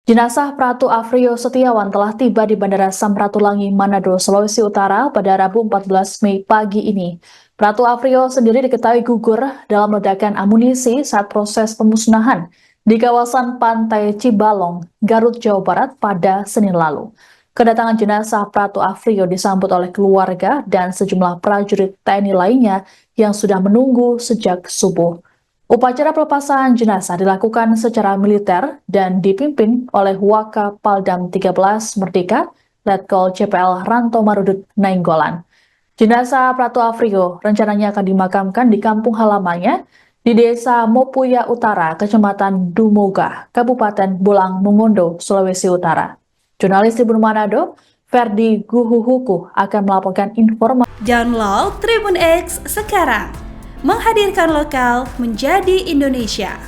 Jenazah Pratu Afrio Setiawan telah tiba di Bandara Samratulangi, Manado, Sulawesi Utara pada Rabu 14 Mei pagi ini. Pratu Afrio sendiri diketahui gugur dalam ledakan amunisi saat proses pemusnahan di kawasan Pantai Cibalong, Garut, Jawa Barat pada Senin lalu. Kedatangan jenazah Pratu Afrio disambut oleh keluarga dan sejumlah prajurit TNI lainnya yang sudah menunggu sejak subuh. Upacara pelepasan jenazah dilakukan secara militer dan dipimpin oleh Wakapolda 13 Merdeka, Letkol CPL Ranto Marudut Nainggolan. Jenazah Pratu Afrio rencananya akan dimakamkan di kampung halamannya di Desa Mopuya Utara, Kecamatan Dumoga, Kabupaten Bolang Mongondo, Sulawesi Utara. Jurnalis Tribun Manado, Ferdi Guhuhuku akan melaporkan informasi. Download Tribun X sekarang, menghadirkan lokal menjadi Indonesia.